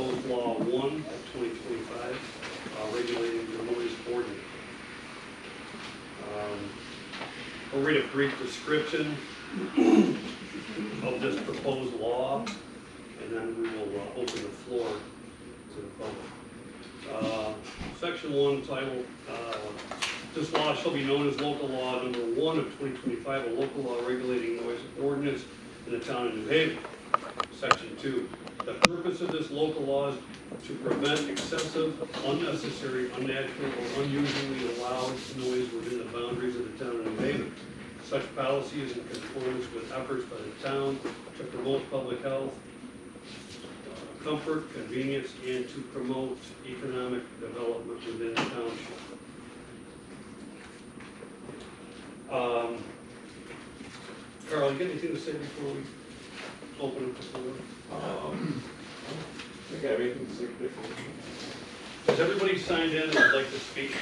proposed law 1 of 2025, regulating the noise ordinance. I'll read a brief description of this proposed law, and then we will open the floor to the public. Section 1, title, this law shall be known as local law number 1 of 2025, a local law regulating noise ordinance in the town of New Haven. Section 2, the purpose of this local law is to prevent excessive, unnecessary, unnatural, or unusually loud noise within the boundaries of the town of New Haven. Such policy is in conformance with efforts by the town to promote public health, comfort, convenience, and to promote economic development within the township. Carl, you got anything to say before we open up the floor? I think everything to say different. Has everybody signed in and would like to speak?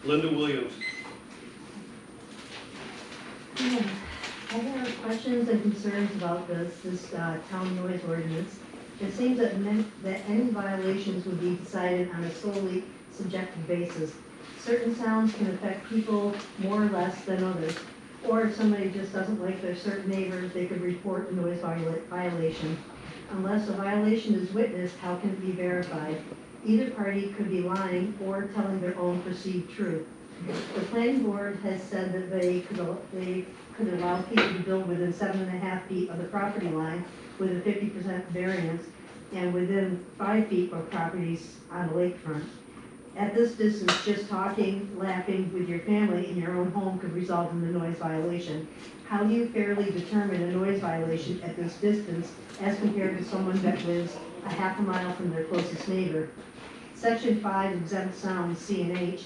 Linda Williams. Yeah, I have questions and concerns about this town noise ordinance. It seems that any violations would be decided on a solely subjective basis. Certain sounds can affect people more or less than others. Or if somebody just doesn't like their certain neighbors, they could report a noise violation. Unless a violation is witnessed, how can it be verified? Either party could be lying or telling their own perceived truth. The planning board has said that they could allow people to build within 7.5 feet of the property line with a 50% variance and within 5 feet of properties on a lakefront. At this distance, just talking, laughing with your family in your own home could result in a noise violation. How do you fairly determine a noise violation at this distance as compared to someone that lives a half a mile from their closest neighbor? Section 5 exempt sounds, C and H,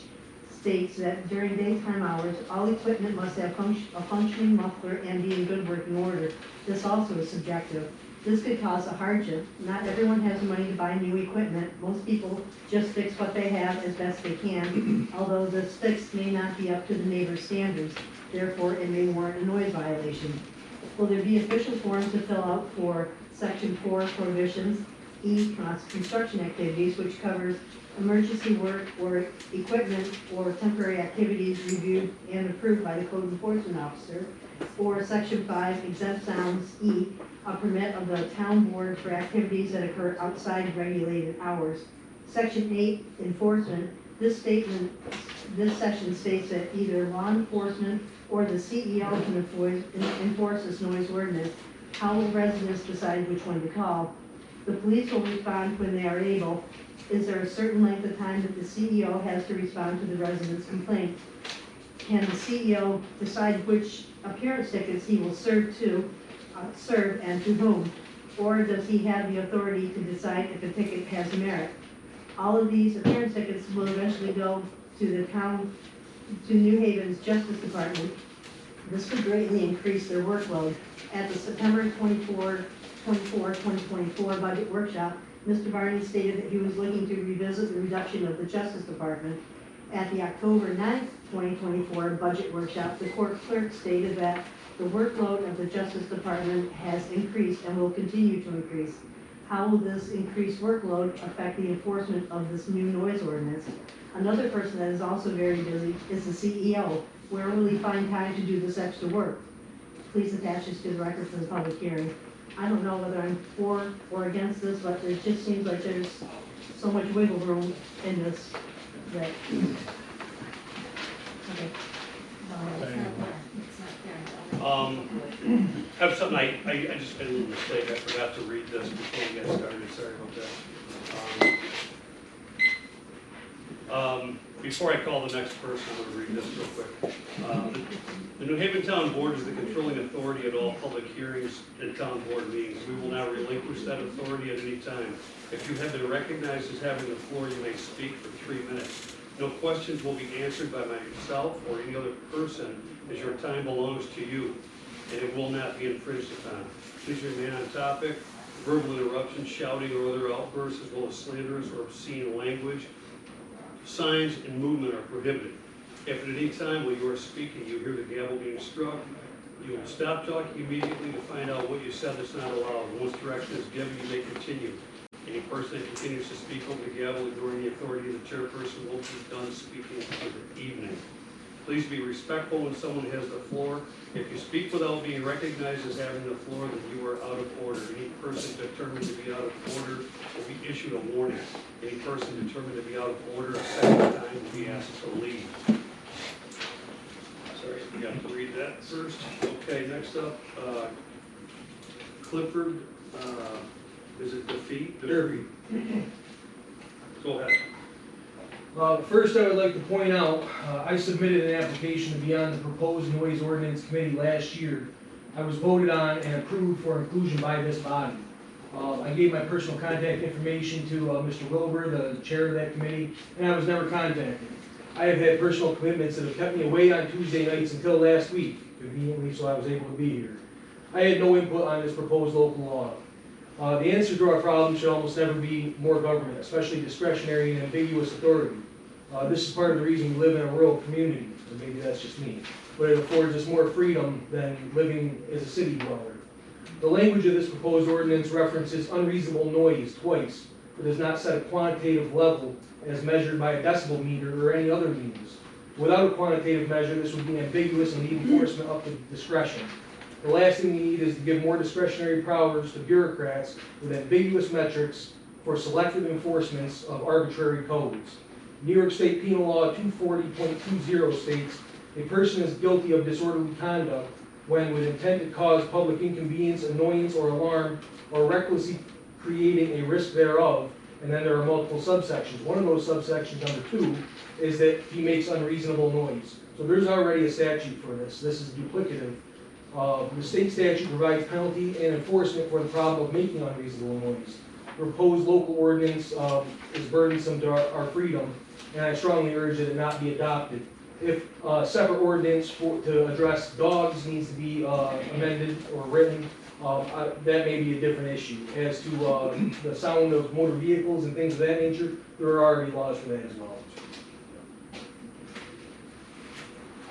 states that during daytime hours, all equipment must have a functioning muffler and be in good working order. This also is subjective. This could cause a hardship. Not everyone has the money to buy new equipment. Most people just fix what they have as best they can, although this fix may not be up to the neighbor's standards. Therefore, it may warrant a noise violation. Will there be official forms to fill out for Section 4 prohibitions? E, construction activities, which covers emergency work or equipment or temporary activities reviewed and approved by the code enforcement officer. Or Section 5, exempt sounds, E, a permit of the town board for activities that occur outside regulated hours. Section 8, enforcement. This section states that either law enforcement or the CEO can enforce this noise ordinance. How will residents decide which one to call? The police will respond when they are able. Is there a certain length of time that the CEO has to respond to the resident's complaint? Can the CEO decide which appearance tickets he will serve and to whom? Or does he have the authority to decide if a ticket has merit? All of these appearance tickets will eventually go to New Haven's Justice Department. This could greatly increase their workload. At the September 24, 2024 budget workshop, Mr. Barney stated that he was looking to revisit the reduction of the Justice Department. At the October 9th, 2024 budget workshop, the court clerk stated that the workload of the Justice Department has increased and will continue to increase. How will this increased workload affect the enforcement of this new noise ordinance? Another person that is also very busy is the CEO. Where will he find time to do this extra work? Please attach this to the record for the public hearing. I don't know whether I'm for or against this, but it just seems like there's so much wiggle room in this that. Okay. I have something, I just made a little mistake. I forgot to read this before we got started. Sorry about that. Before I call the next person, I'm going to read this real quick. The New Haven Town Board is the controlling authority at all public hearings and town board meetings. We will now relinquish that authority at any time. If you have been recognized as having the floor, you may speak for 3 minutes. No questions will be answered by myself or any other person, as your time belongs to you. and it will not be infringed upon. Please remain on topic. Verbal interruptions, shouting, or other outbursts, as well as slanderous or obscene language, signs, and movement are prohibited. If at any time while you are speaking, you hear the gavel being struck, you will stop talking immediately to find out what you said that's not allowed. Once direction is given, you may continue. Any person that continues to speak over the gavel, ignoring the authority of the chairperson, will be done speaking for the evening. Please be respectful when someone has the floor. If you speak without being recognized as having the floor, then you are out of order. Any person determined to be out of order will be issued a warning. Any person determined to be out of order a second time will be asked to leave. Sorry, I forgot to read that first. Okay, next up, Clifford, is it defeat? Derby. Go ahead. First, I would like to point out, I submitted an application to be on the proposed noise ordinance committee last year. I was voted on and approved for inclusion by this body. I gave my personal contact information to Mr. Wilbur, the chair of that committee, and I was never contacted. I have had personal commitments that have kept me away on Tuesday nights until last week, conveniently, so I was able to be here. I had no input on this proposed local law. The answer to our problem should almost never be more government, especially discretionary and ambiguous authority. This is part of the reason we live in a rural community, or maybe that's just me, but it affords us more freedom than living as a city dweller. The language of this proposed ordinance references unreasonable noise twice, but does not set a quantitative level as measured by a decibel meter or any other means. Without a quantitative measure, this would be ambiguous and need enforcement up to discretion. The last thing we need is to give more discretionary powers to bureaucrats with ambiguous metrics for selective enforcements of arbitrary codes. New York State Penal Law 240.20 states, a person is guilty of disorderly conduct when with intent to cause public inconvenience, annoyance, or alarm, or recklessly creating a risk thereof, and then there are multiple subsections. One of those subsections, number 2, is that he makes unreasonable noise. So there's already a statute for this. This is duplicative. The state statute provides penalty and enforcement for the problem of making unreasonable noise. The proposed local ordinance is burdensome to our freedom, and I strongly urge that it not be adopted. If a separate ordinance to address dogs needs to be amended or written, that may be a different issue. As to the sound of motor vehicles and things of that nature, there are already laws for that as well. Is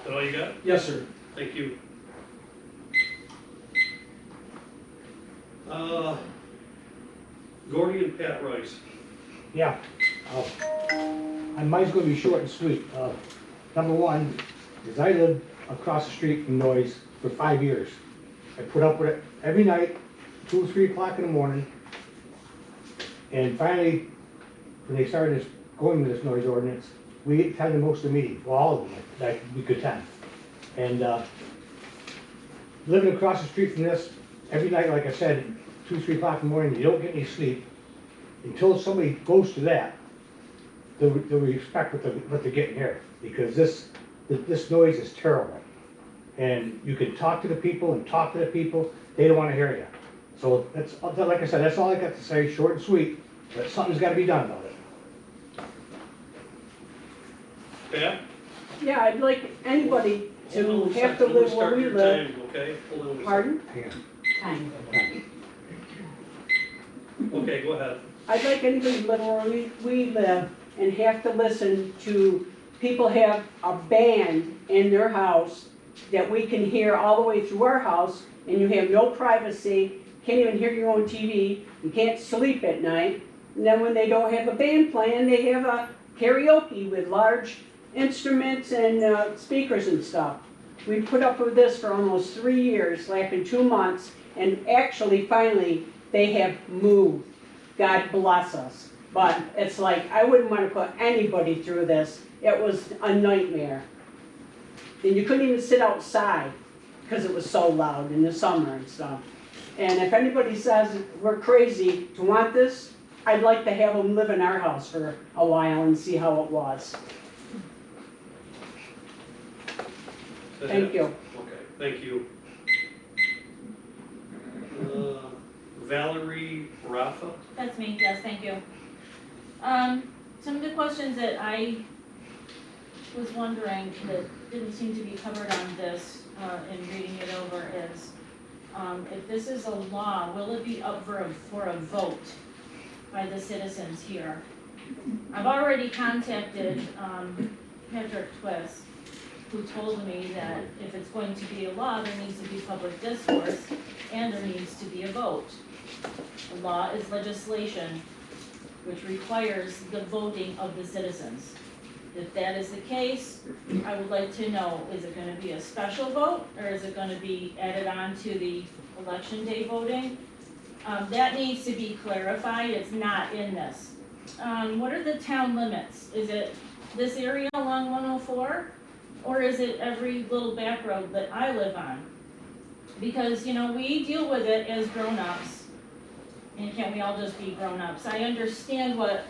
that all you got? Yes, sir. Thank you. Gordy and Pat Rice. Yeah, mine's gonna be short and sweet. Number one is I lived across the street from noise for 5 years. I put up with it every night, 2 or 3 o'clock in the morning. And finally, when they started going to this noise ordinance, we attended most of the meetings, well, all of them, that we could attend. And living across the street from this, every night, like I said, 2 or 3 o'clock in the morning, you don't get any sleep until somebody goes to that. They'll respect what they're getting here, because this noise is terrible. And you can talk to the people and talk to the people, they don't want to hear you. So that's, like I said, that's all I got to say, short and sweet, but something's got to be done about it. Pat? Yeah, I'd like anybody Hold on to a have second. to Let me live start where we your live. time, okay? Hold on a second. Pardon? Hang on. Okay, go ahead. I'd like anybody to live where we live and have to listen to people have a band in their house that we can hear all the way through our house, and you have no privacy, can't even hear your own TV, you can't sleep at night. And then when they don't have a band playing, they have a karaoke with large instruments and speakers and stuff. We put up with this for almost 3 years, like in 2 months, and actually, finally, they have moved. God bless us. But it's like, I wouldn't want to put anybody through this. It was a nightmare. And you couldn't even sit outside because it was so loud in the summer and stuff. And if anybody says we're crazy to want this, I'd like to have them live in our house for a while and see how it was. Is that Thank it? you. Okay, thank you. Valerie Rafa? That's me, yes, thank you. Some of the questions that I was wondering that didn't seem to be covered on this in reading it over is, if this is a law, will it be up for a vote by the citizens here? I've already contacted, Patrick Twist, who told me that if it's going to be a law, there needs to be public discourse and there needs to be a vote. A law is legislation which requires the voting of the citizens. If that is the case, I would like to know, is it gonna be a special vote or is it gonna be added on to the election day voting? That needs to be clarified, it's not in this. What are the town limits? Is it this area along 104? Or is it every little back road that I live on? Because, you know, we deal with it as grown-ups. And can't we all just be grown-ups? I understand what,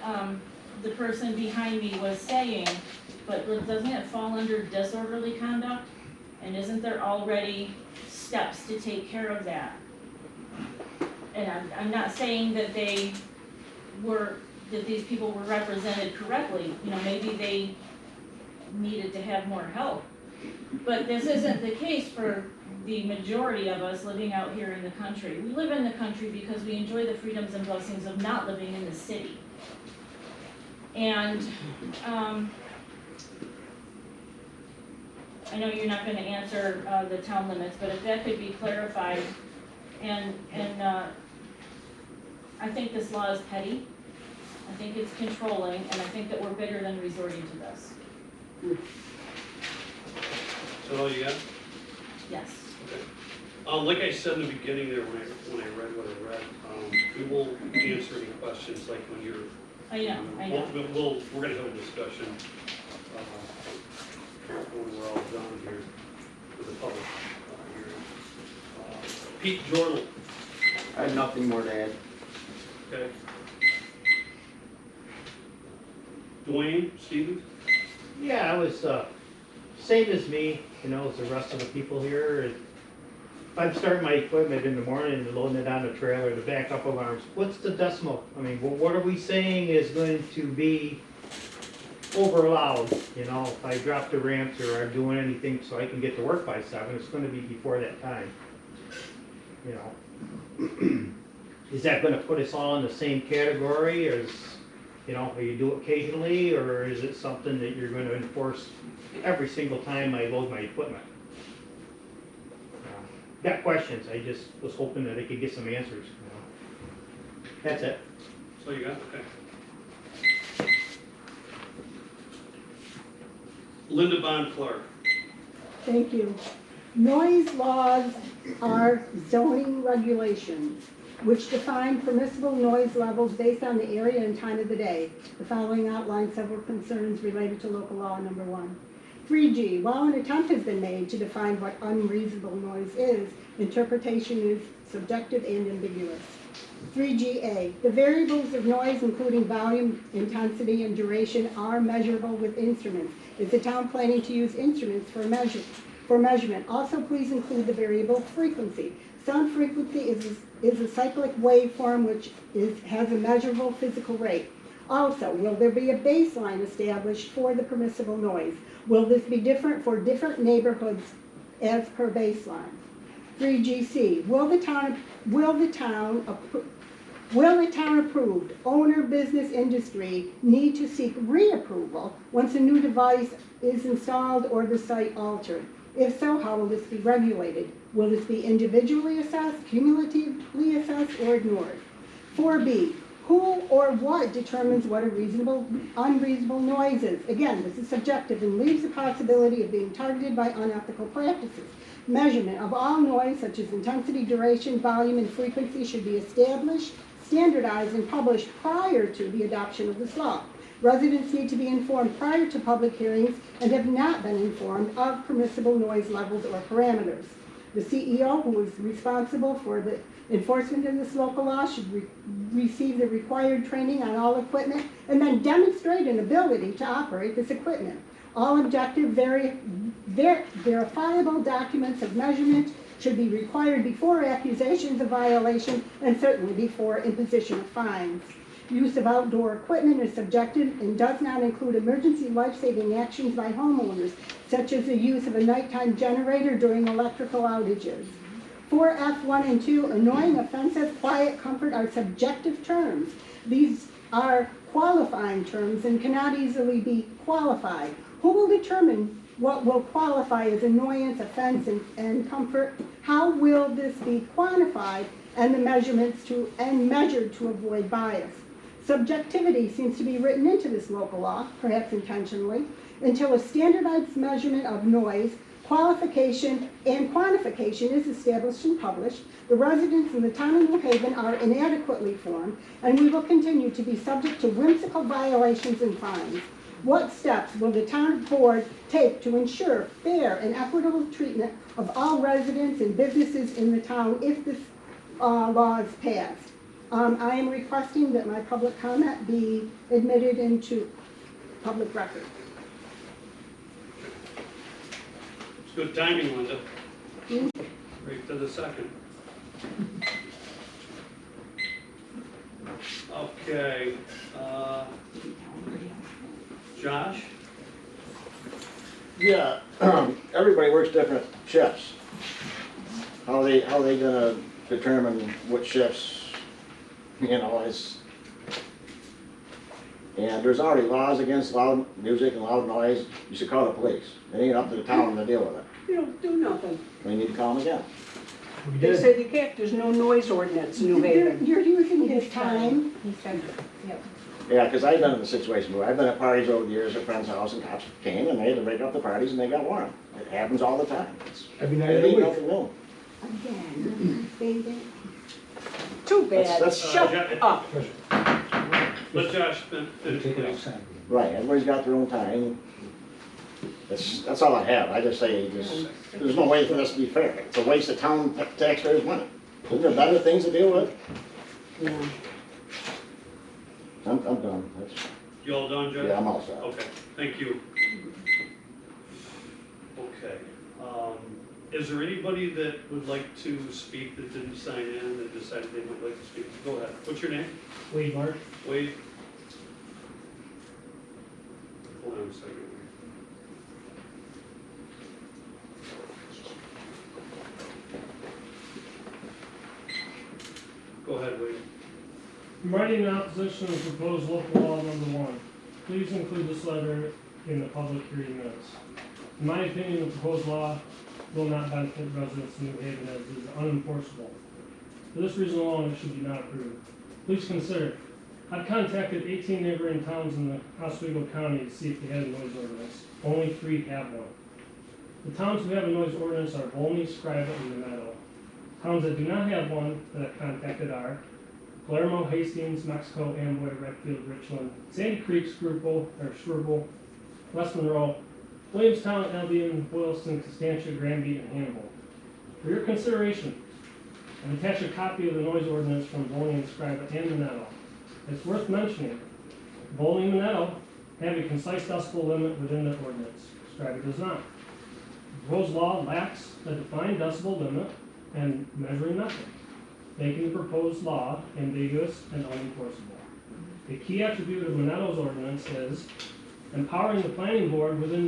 the person behind me was saying, but doesn't it fall under disorderly conduct? And isn't there already steps to take care of that? And I'm not saying that that these people were represented correctly, you know, maybe they needed to have more help. But this isn't the case for the majority of us living out here in the country. We live in the country because we enjoy the freedoms and blessings of not living in the city. And I know you're not gonna answer the town limits, but if that could be clarified, and I think this law is petty, I think it's controlling, and I think that we're bigger than resorting to this. So all you got? Yes. Okay. Like I said in the beginning there, when I read what I read, we will answer any questions like when you're. I know. We're gonna have a discussion, when we're all done here with the public hearing. Pete Jordan, I have nothing more to add. okay. Dwayne, Stevens? Yeah, I was, same as me, you know, as the rest of the people here. If I'm starting my equipment in the morning and loading it on the trailer, the backup alarms, what's the decimal? I mean, what are we saying is going to be over allowed? You know, if I drop the ramps or I'm doing anything so I can get to work by 7, it's gonna be before that time. You know, is that gonna put us all in the same category as, you know, you do occasionally, or is it something that you're gonna enforce every single time I load my equipment? Got questions, I just was hoping that I could get some answers, you know. That's it. So you got, okay. Linda Bond Clark. Thank you. Noise laws are zoning regulations which define permissible noise levels based on the area and time of the day. The following outline several concerns related to local law number 1. 3G, while an attempt has been made to define what unreasonable noise is, interpretation is subjective and ambiguous. 3GA, the variables of noise including volume, intensity, and duration are measurable with instruments. Is the town planning to use instruments for measurement? Also, please include the variable frequency. Sound frequency is a cyclic waveform which has a measurable physical rate. Also, will there be a baseline established for the permissible noise? Will this be different for different neighborhoods as per baseline? 3GC, will the town approved owner, business, industry need to seek reapproval once a new device is installed or the site altered? If so, how will this be regulated? Will this be individually assessed, cumulatively assessed, or ignored? 4B, who or what determines what a unreasonable noise is? Again, this is subjective and leaves the possibility of being targeted by unethical practices. Measurement of all noise, such as intensity, duration, volume, and frequency, should be established, standardized, and published prior to the adoption of this law. Residents need to be informed prior to public hearings and have not been informed of permissible noise levels or parameters. The CEO, who is responsible for the enforcement of this local law, should receive the required training on all equipment and then demonstrate an ability to operate this equipment. All objective, verifiable documents of measurement should be required before accusations of violation and certainly before imposition of fines. Use of outdoor equipment is subjective and does not include emergency life-saving actions by homeowners, such as the use of a nighttime generator during electrical outages. 4F1 and 2, annoying, offensive, quiet, comfort are subjective terms. These are qualifying terms and cannot easily be qualified. Who will determine what will qualify as annoyance, offense, and comfort? How will this be quantified and the measurements measured to avoid bias? Subjectivity seems to be written into this local law, perhaps intentionally, until a standardized measurement of noise, qualification, and quantification is established and published. The residents in the town of New Haven are inadequately formed, and we will continue to be subject to whimsical violations and fines. What steps will the town board take to ensure fair and equitable treatment of all residents and businesses in the town if this law is passed? I am requesting that my public comment be admitted into public record. It's good timing, Linda. Right to the second. Okay, Josh? Yeah, everybody works different shifts. How they gonna determine what shifts, and there's already laws against loud music and loud noise. You should call the police. It ain't up to the town to deal with it. You don't do nothing. We need to call them again. We They did. said you can't, there's no noise ordinance in New Haven. You're using his time. Yeah, because I've been in the situation where I've been at parties over the years at friends' house and cops came and they had to break up the parties and they got warrant. It happens all the time. Every night It of the ain't week. nothing new. Again, stating. Too bad, That's- shut up. Let Josh finish, Take it please. outside. Right, everybody's got their own time. That's all I have. I just say, there's no way for this to be fair. It's a waste of town taxpayers' money. Isn't there better things to deal with? Yeah. I'm done. You all done, Josh? Yeah, I'm all set. Okay, thank you. Okay, is there anybody that would like to speak that didn't sign in, that decided they would like to speak? Go ahead. What's your name? Wade Mark. Wade? Hold on a second. Go ahead, Wade. I'm writing in opposition to proposed local law number 1. Please include this letter in the public hearing minutes. In my opinion, the proposed law will not benefit residents of New Haven as it is unenforceable. For this reason alone, it should be not approved. Please consider, I've contacted 18 neighboring towns in the Oswego County to see if they had a noise ordinance. Only 3 have one. The towns who have a noise ordinance are Volney, Scribe, and Meadow. Towns that do not have one that I've contacted are Palermo, Hastings, Mexico, Amboy, Redfield, Richland, Sandy Creek, Shrubel, West Monroe, Williamstown, Albion, Boylston, Constantia, Granby, and Hannibal. For your consideration, I've attached a copy of the noise ordinance from Volney and Scribe and Minetto. It's worth mentioning, Volney and Minetto have a concise decibel limit within the ordinance. Scribe does not. The proposed law lacks a defined decibel limit and measuring method, making the proposed law ambiguous and unenforceable. The key attribute of Minetto's ordinance is empowering the planning board with the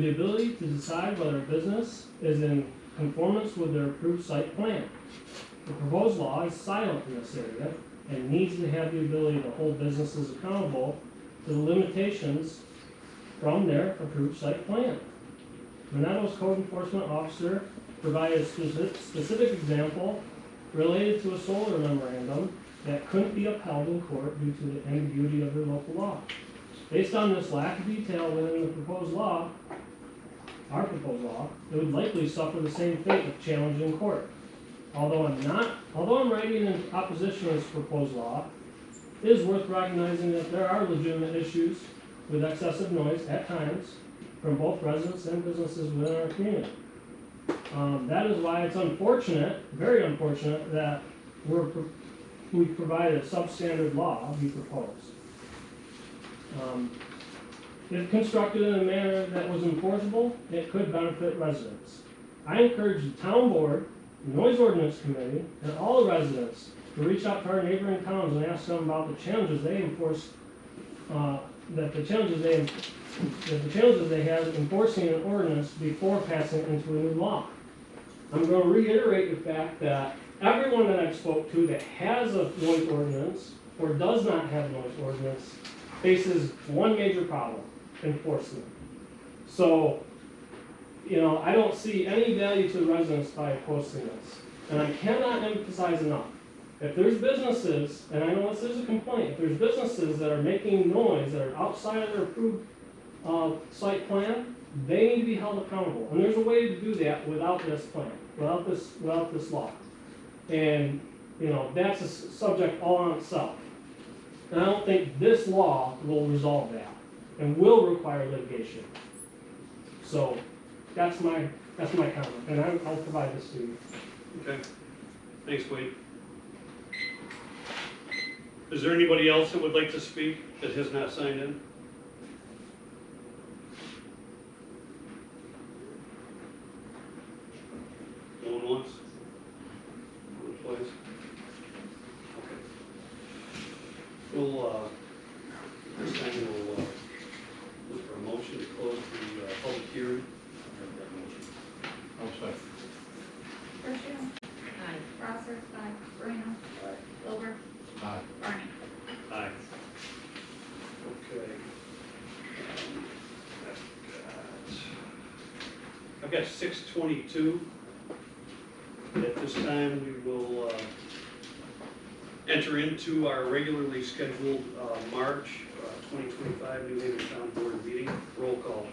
ability to decide whether a business is in conformance with their approved site plan. The proposed law is silent in this area and needs to have the ability to hold businesses accountable to the limitations from their approved site plan. Minetto's code enforcement officer provided a specific example related to a solar memorandum that couldn't be upheld in court due to the ambiguity of their local law. Based on this lack of detail within the proposed law, our proposed law, it would likely suffer the same fate if challenged in court. Although I'm writing in opposition to this proposed law, it is worth recognizing that there are legitimate issues with excessive noise at times from both residents and businesses within our community. That is why it's unfortunate, very unfortunate, that we provided a substandard law we proposed. If constructed in a manner that was enforceable, it could benefit residents. I encourage the town board noise ordinance committee and all residents to reach out to our neighboring towns and ask them about the challenges they enforce, that the challenges they have enforcing an ordinance before passing it into a new law. I'm going to reiterate the fact that everyone that I've spoke to that has a noise ordinance or does not have a noise ordinance faces one major problem: enforcement. So, I don't see any value to the residents by posting this. And I cannot emphasize enough, if there's businesses, and I know this is a complaint, if there's businesses that are making noise that are outside of their approved site plan, they need to be held accountable. And there's a way to do that without this plan, without this law. And, that's a subject all on itself. And I don't think this law will resolve that and will require litigation. So that's my comment, and I'll provide this to you. Okay, thanks, Wade. Is there anybody else that would like to speak that has not signed in? No one wants? No one twice? Okay. We'll, this time we'll, look for a motion to close the, public hearing. Herschel. Aye. Prosser. Aye. Moreno. Aye. Wilbur. Aye. Barney. Aye. Okay. I've got 6:22. At this time, we will enter into our regularly scheduled March 2025 New Haven Town Board meeting. Roll call.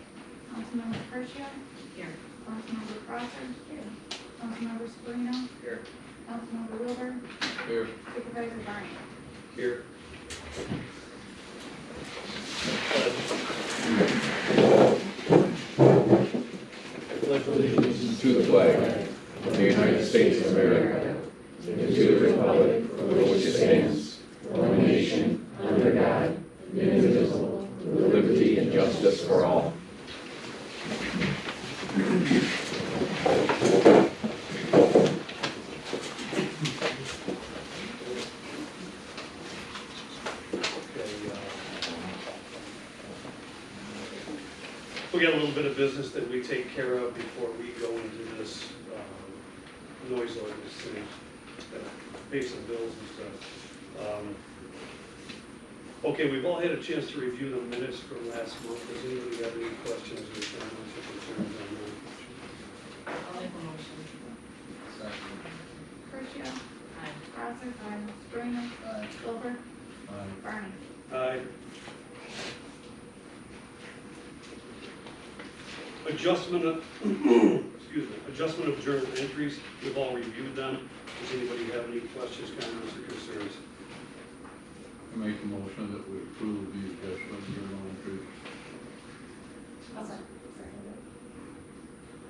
Councilmember Herschel. Here. Councilmember Prosser. Here. Councilmember Moreno. Here. Councilmember Wilbur. Here. Supervisor Barney. Here. Pledge allegiance to the flag of the United States of America, and to the republic for which it stands, one nation, under God, indivisible, with liberty and justice for all. We got a little bit of business that we take care of before we go into this noise ordinance thing, pay some bills and stuff. Okay, we've all had a chance to review the minutes from last month. Does anybody have any questions or comments or concerns on that? I'll make a motion. Herschel. Aye. Prosser. Aye. Moreno. Aye. Wilbur. Aye. Barney. Aye. Adjustment of, excuse me, adjustment of journal entries. We've all reviewed them. Does anybody have any questions, comments, or concerns? I make a motion that we approve the adjustment of journal entry. I'll second.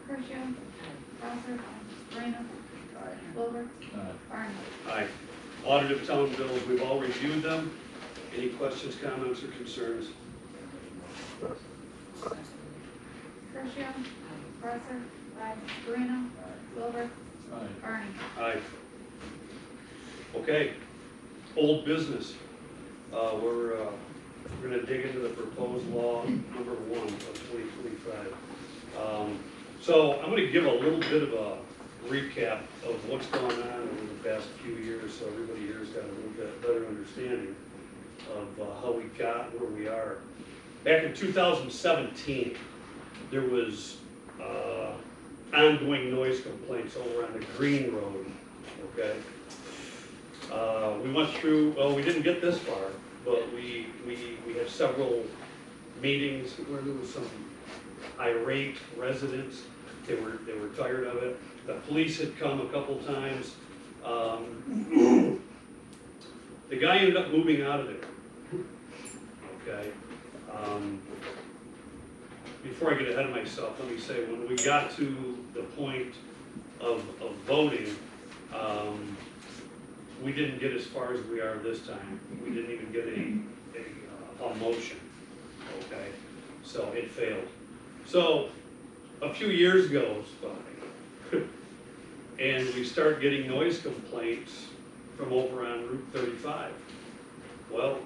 Herschel. Prosser. Moreno. Wilbur. Aye. Barney. Aye. Audit of town bills, we've all reviewed them. Any questions, comments, or concerns? Herschel. Prosser. Aye. Moreno. Wilbur. Aye. Barney. Aye. Okay, old business. We're gonna dig into the proposed law number 1 of 2025. So I'm gonna give a little bit of a recap of what's gone on over the past few years, so everybody here has got a little bit better understanding of how we got where we are. Back in 2017, there was ongoing noise complaints over on the Green Road, okay? We went through, well, we didn't get this far, but we had several meetings where there was some irate residents. They were tired of it. The police had come a couple times. The guy ended up moving out of there, okay? Before I get ahead of myself, let me say, when we got to the point of voting, we didn't get as far as we are this time. We didn't even get a motion, okay? So it failed. So a few years goes by. And we start getting noise complaints from over on Route 35. Well,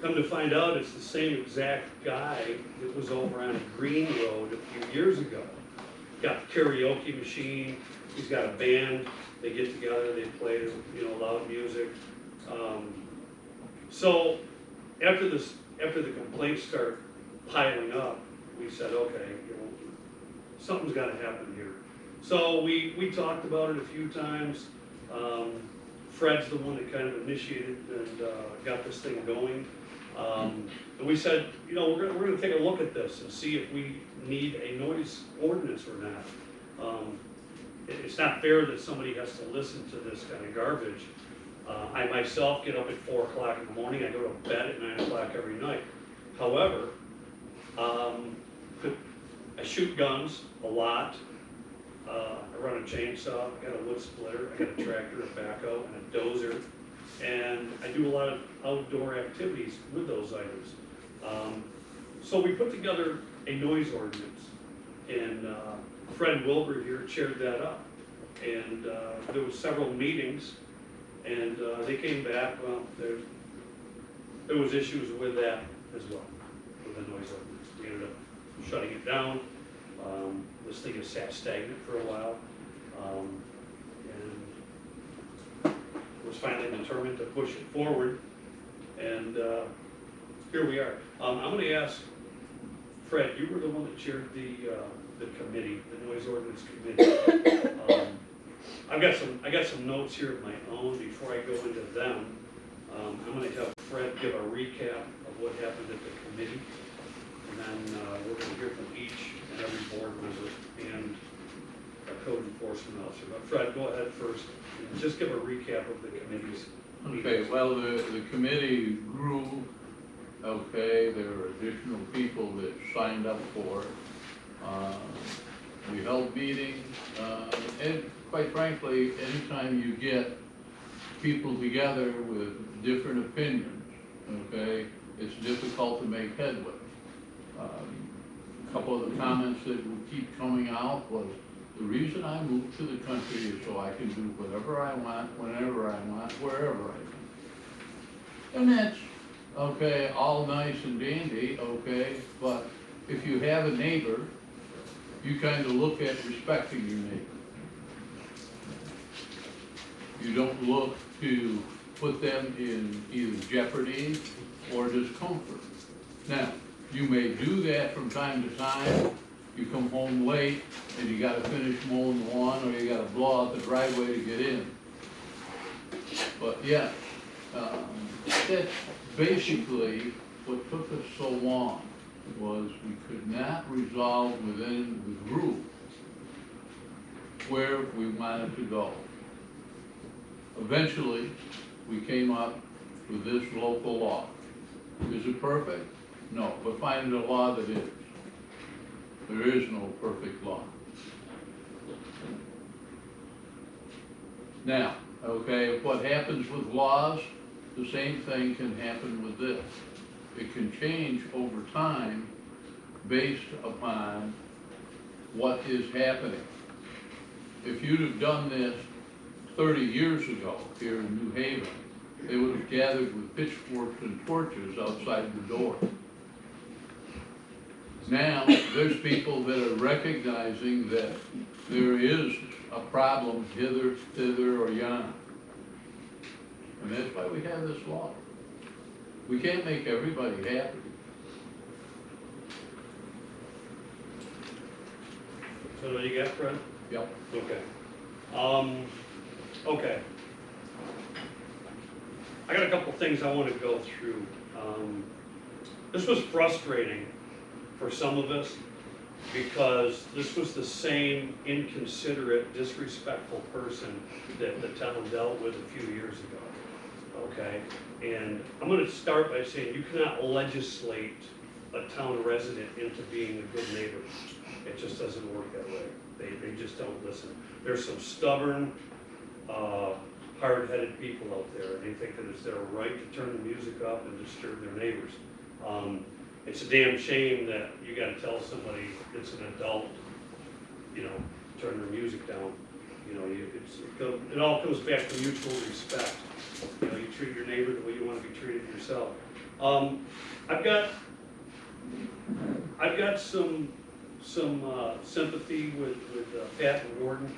come to find out, it's the same exact guy that was over on Green Road a few years ago. Got a karaoke machine, he's got a band, they get together, they play, loud music. So after the complaints start piling up, we said, okay, something's gotta happen here. So we talked about it a few times. Fred's the one that kind of initiated and got this thing going. And we said, we're gonna take a look at this and see if we need a noise ordinance or not. It's not fair that somebody has to listen to this kind of garbage. I myself get up at 4 o'clock in the morning, I go to bed at 9 o'clock every night. However, I shoot guns a lot. I run a chainsaw, I got a wood splitter, I got a tractor, a backhoe, and a dozer. And I do a lot of outdoor activities with those items. So we put together a noise ordinance, and Fred Wilbur here chaired that up. And there was several meetings, and they came back, well, there was issues with that as well, with the noise ordinance. We ended up shutting it down. This thing has sat stagnant for a while, and was finally determined to push it forward, and here we are. I'm going to ask Fred. You were the one that chaired the committee, the noise ordinance committee. I got some notes here of my own. Before I go into them, I'm going to have Fred give a recap of what happened at the committee, and then we're going to hear from each and every board member and a code enforcement officer. But Fred, go ahead first and just give a recap of the committee's meetings. Okay, well, the committee grew. Okay, there were additional people that signed up for it. We held meetings, and quite frankly, anytime you get people together with different opinions, okay, it's difficult to make headway. A couple of the comments that would keep coming out was, the reason I moved to the country is so I can do whatever I want, whenever I want, wherever I want. And that's, okay, all nice and dandy, okay, but if you have a neighbor, you kind of look at respecting your neighbor. You don't look to put them in either jeopardy or discomfort. Now, you may do that from time to time. You come home late and you gotta finish mowing the lawn, or you gotta blow out the driveway to get in. But yeah, that's basically what took us so long, was we could not resolve within the group where we wanted to go. Eventually, we came up with this local law. Is it perfect? No, but find a law that is. There is no perfect law. Now, okay, what happens with laws, the same thing can happen with this. It can change over time based upon what is happening. If you'd have done this 30 years ago here in New Haven, they would have gathered with pitchforks and torches outside the door. Now, there's people that are recognizing that there is a problem hither, thither, or yon. And that's why we have this law. We can't make everybody happy. So what do you got, Fred? Yep. Okay. Okay. I got a couple things I want to go through. This was frustrating for some of us because this was the same inconsiderate, disrespectful person that the town dealt with a few years ago. Okay? And I'm going to start by saying you cannot legislate a town resident into being a good neighbor. It just doesn't work that way. They just don't listen. There's some stubborn, hard-headed people out there, and they think that it's their right to turn the music up and disturb their neighbors. It's a damn shame that you got to tell somebody that's an adult, turn their music down. You know, it all comes back to mutual respect. You know, you treat your neighbor the way you want to be treated yourself. I've got some sympathy with Pat and Gordon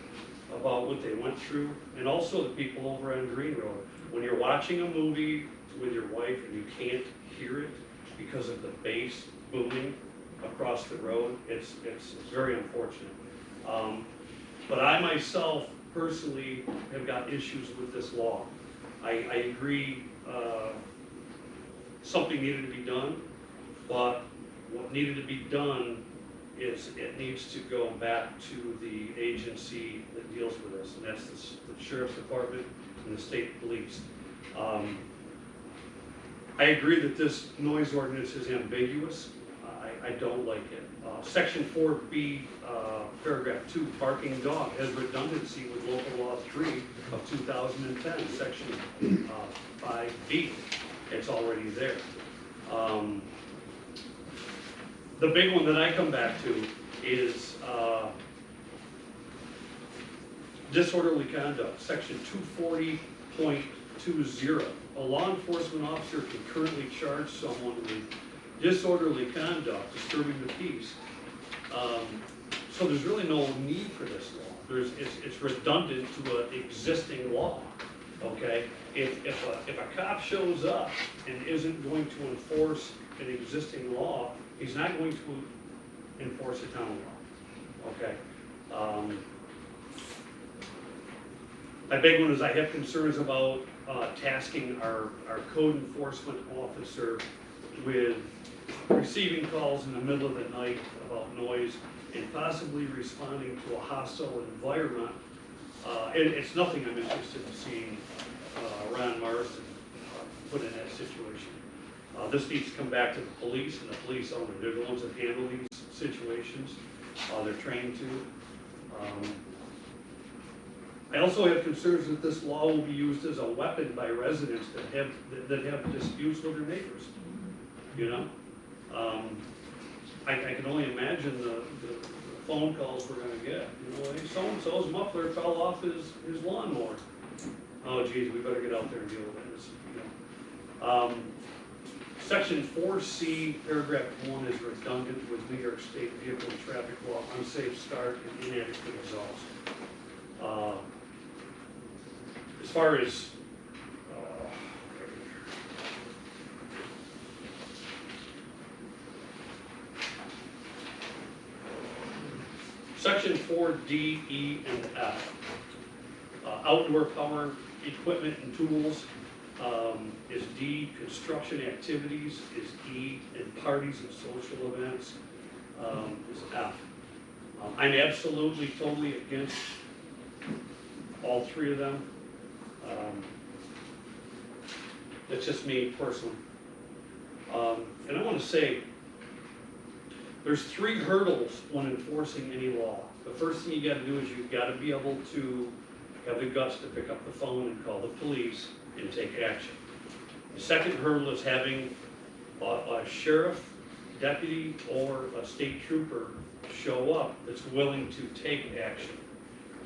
about what they went through, and also the people over on Green Road. When you're watching a movie with your wife and you can't hear it because of the bass booming across the road, it's very unfortunate. But I myself personally have got issues with this law. I agree something needed to be done, but what needed to be done is it needs to go back to the agency that deals with this, and that's the Sheriff's Department and the state police. I agree that this noise ordinance is ambiguous. I don't like it. Section 4B, paragraph 2, barking dog has redundancy with local law 3 of 2010, section 5B. It's already there. The big one that I come back to is disorderly conduct, section 240.20. A law enforcement officer can currently charge someone with disorderly conduct, disturbing the peace. So there's really no need for this law. It's redundant to an existing law, okay? If a cop shows up and isn't going to enforce an existing law, he's not going to enforce a town law, okay? My big one is I have concerns about tasking our code enforcement officer with receiving calls in the middle of the night about noise and possibly responding to a hostile environment. It's nothing I'm interested in seeing Ron Morrison put in that situation. This needs to come back to the police and the police owner. They're the ones that handle these situations. They're trained to. I also have concerns that this law will be used as a weapon by residents that have disputes with their neighbors. You know, I can only imagine the phone calls we're gonna get. You know, hey, so-and-so's muffler fell off his lawnmower. Oh geez, we better get out there and deal with this. You know. Section 4C, paragraph 1 is redundant with New York State Vehicle and Traffic Law, unsafe start and inadequate exhaust. As far as Section 4D, E, and F, outdoor power equipment and tools is D, construction activities is E, and parties and social events is F. I'm absolutely, totally against all three of them. That's just me personally. And I want to say, there's 3 hurdles when enforcing any law. The first thing you got to do is you've got to be able to have the guts to pick up the phone and call the police and take action. The second hurdle is having a sheriff, deputy, or a state trooper show up that's willing to take action.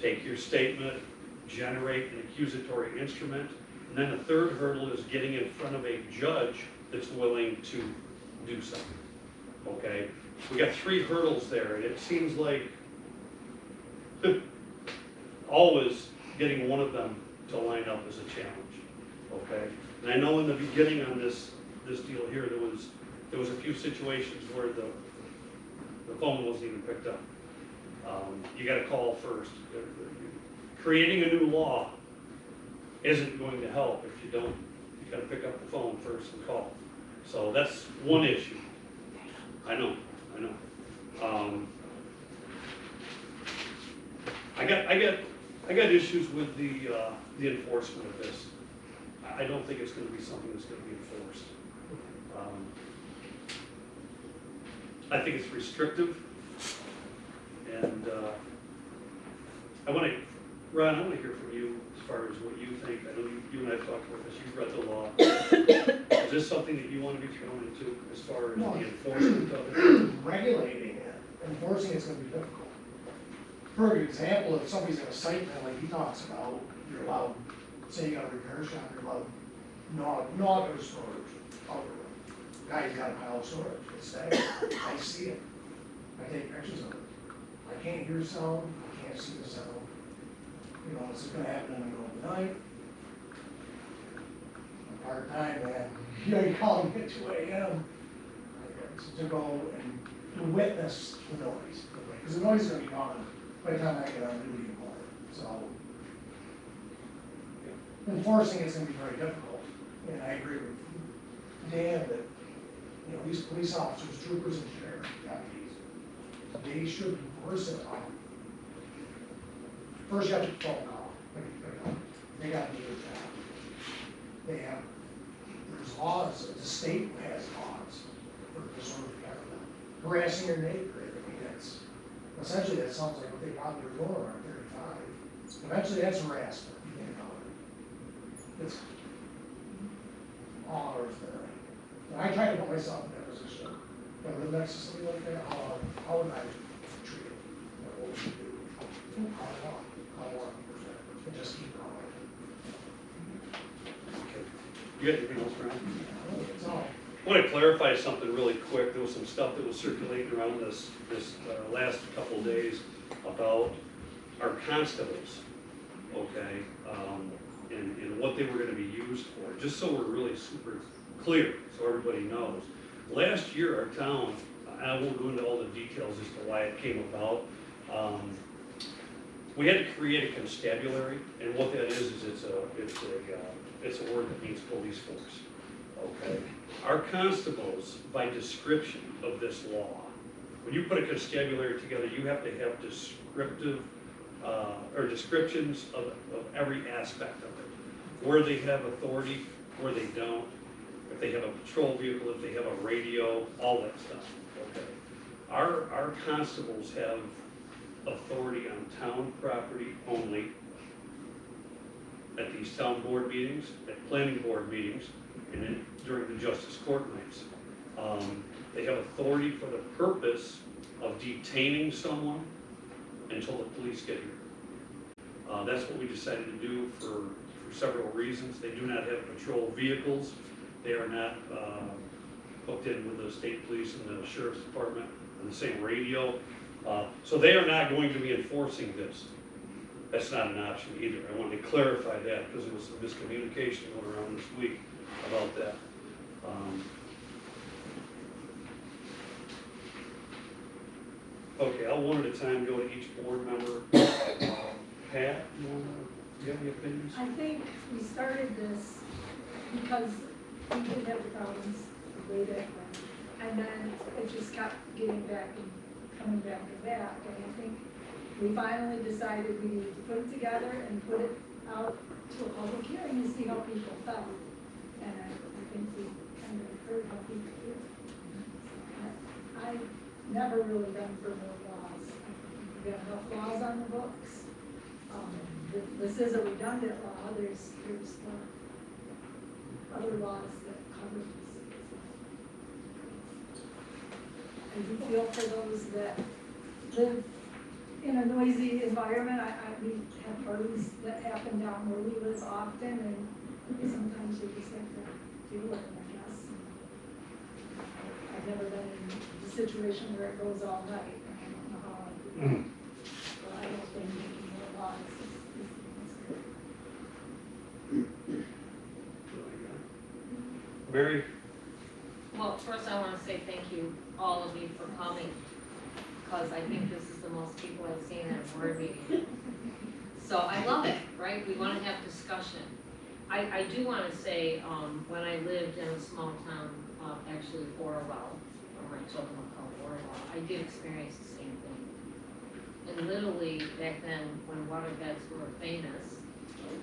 Take your statement, generate an accusatory instrument, and then the third hurdle is getting in front of a judge that's willing to do something, okay? We got 3 hurdles there, and it seems like always getting one of them to line up is a challenge, okay? And I know in the beginning on this deal here, there was a few situations where the phone wasn't even picked up. You got to call first. Creating a new law isn't going to help if you don't. You got to pick up the phone first and call. So that's one issue. I know. I got issues with the enforcement of this. I don't think it's going to be something that's going to be enforced. I think it's restrictive, and Ron, I want to hear from you as far as what you think. I know you and I have talked about this. You've read the law. Is this something that you want to be thrown into as far as the enforcement of it? Regulating it, enforcing it's gonna be difficult. perfect example, if somebody's at a site plan like he talks about, you're allowed, say you got a repair shop, you're allowed not their storage out there. Guy's got a pile of storage, it's there, I see it, I take pictures of it. I can't hear sound, I can't see the sound. You know, it's gonna happen in the middle of the night. I'm part-time, man, you call me at 2 AM. To go and to witness the noise, because the noise is gonna be gone by the time I get on duty in the morning, so. Enforcing it's gonna be very difficult, and I agree with Dan that, you know, these police officers, troopers and sheriff deputies, they should enforce it on. First you have to phone call, they gotta do their job. They have, there's laws, the state has laws for disorderly conduct. Harassing your neighbor, I mean, that's, essentially that sounds like what they probably were doing around 35. Eventually that's harassment, you think about it. It's all ours there. And I try to put myself in that position. If I live next to somebody like that, how would I treat it? What would you do? How long, and just keep going. You got anything else, Brian? That's all. I want to clarify something really quick. There was some stuff that was circulating around this last couple of days about our constables, okay, and what they were going to be used for, just so we're really super clear, so everybody knows. Last year, our town, I won't go into all the details as to why it came about, we had to create a constabulary, and what that is it's a word that means police force, okay? Our constables, by description of this law, when you put a constabulary together, you have to have descriptive, or descriptions of every aspect of it. Where they have authority, where they don't, if they have a patrol vehicle, if they have a radio, all that stuff, okay? Our constables have authority on town property only at these town board meetings, at planning board meetings, and then during the justice court nights. They have authority for the purpose of detaining someone until the police get here. That's what we decided to do for several reasons. They do not have patrol vehicles. They are not hooked in with the state police and the sheriff's department on the same radio. So they are not going to be enforcing this. That's not an option either. I wanted to clarify that because there was some miscommunication going around this week about that. Okay, I'll one at a time go to each board member. Pat, do you have any opinions? I think we started this because we did have problems way back when. And then it just kept getting back and coming back and back. And I think we finally decided we needed to put it together and put it out to a public hearing and see how people felt. And I think we kind of heard how people feel. I've never really been for more laws. We've got enough laws on the books. This is a redundant law. There's other laws that cover this. I do feel for those that live in a noisy environment. We have parties that happen down where we live often, and sometimes we just have to deal with them, I guess. I've never been in a situation where it goes all night. I don't know how I do that. But I don't think making more laws is Mary? Well, first I want to say thank you, all of you, for coming, because I think this is the most people I've seen at a board meeting. So I love it, right? We want to have discussion. I do want to say, when I lived in a small town, actually Orwell, or my children were called Orwell, I did experience the same thing. And literally, back then, when waterbeds were famous,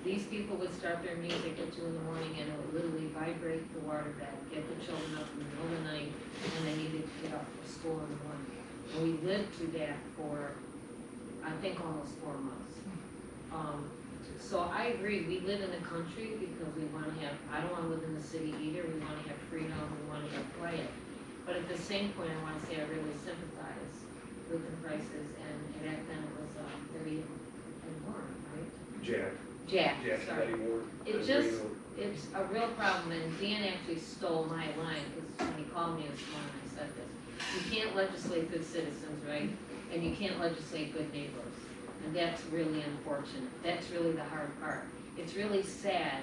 these people would start their music at 2 in the morning and it would literally vibrate the waterbed, get the children up in the middle of the night, and they needed to get up for school in the morning. And we lived through that for, I think, almost 4 months. So I agree, we live in the country because we want to have, I don't want to live in the city either, we want to have freedom, we want to have quiet. But at the same point, I want to say I really sympathize with the prices, and back then it was very important, right? Jack. Jack, Jack sorry. Betty Ward. It just, it's a real problem, and Dan actually stole my line, because when he called me this morning, I said this. You can't legislate good citizens, right? And you can't legislate good neighbors. And that's really unfortunate. That's really the hard part. It's really sad.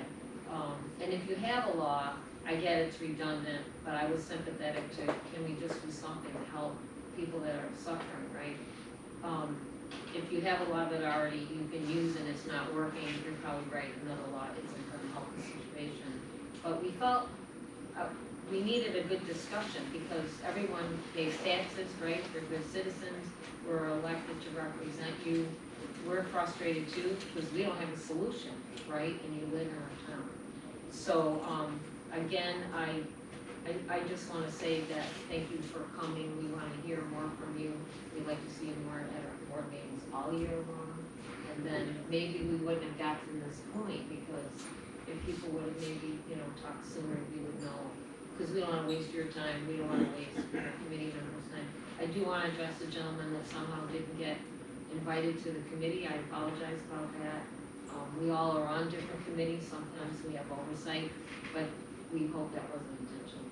And if you have a law, I get it's redundant, but I was sympathetic to, can we just do something to help people that are suffering, right? If you have a law that already you can use and it's not working, you're probably right, another law isn't gonna help the situation. But we felt, we needed a good discussion because everyone pays taxes, right? They're good citizens, we're elected to represent you. We're frustrated too because we don't have a solution, right? And you live in our town. So, again, I just wanna say that thank you for coming. We wanna hear more from you. We'd like to see you more at our board meetings all year long. And then maybe we wouldn't have got to this point because if people would have maybe, talked sooner, we would know. Because we don't wanna waste your time, we don't wanna waste our committee members' time. I do wanna address the gentleman that somehow didn't get invited to the committee. I apologize about that. We all are on different committees, sometimes we have oversight, but we hope that wasn't intentional.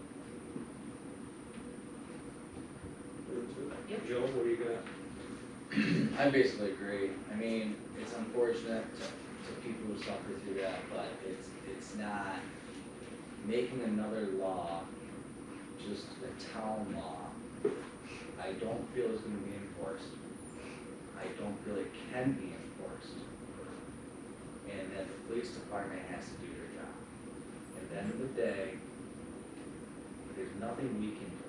Yep. Joe, what do you got? I basically agree. I mean, it's unfortunate to people who suffer through that, but it's not making another law, just a town law. I don't feel is going to be enforced. I don't feel it can be enforced. And that the police department has to do their job. At the end of the day, there's nothing we can do.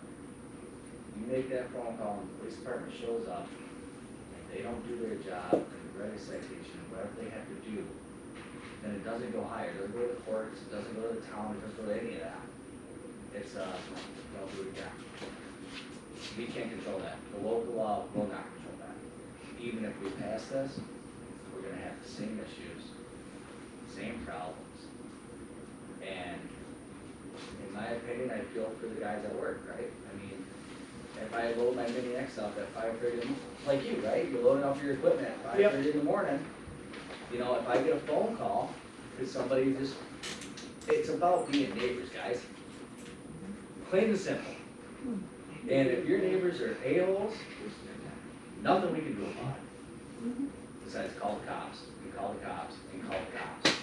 You make that phone call and the police department shows up, and they don't do their job, and they write a citation, whatever they have to do, then it doesn't go higher, it doesn't go to the courts, it doesn't go to the town, it doesn't go to any of that. It's, don't do it again. We can't control that. The local law will not control that. Even if we pass this, we're gonna have the same issues, same problems. And in my opinion, I feel for the guys at work, right? I mean, if I load my Mini X up at 5:30, like you, right? You're loading up your equipment at 5:30 in the morning. If I get a phone call, because somebody just, it's about being neighbors, guys. Plain and simple. And if your neighbors are a-holes, nothing we can do about it. Besides call the cops, and call the cops, and call the cops.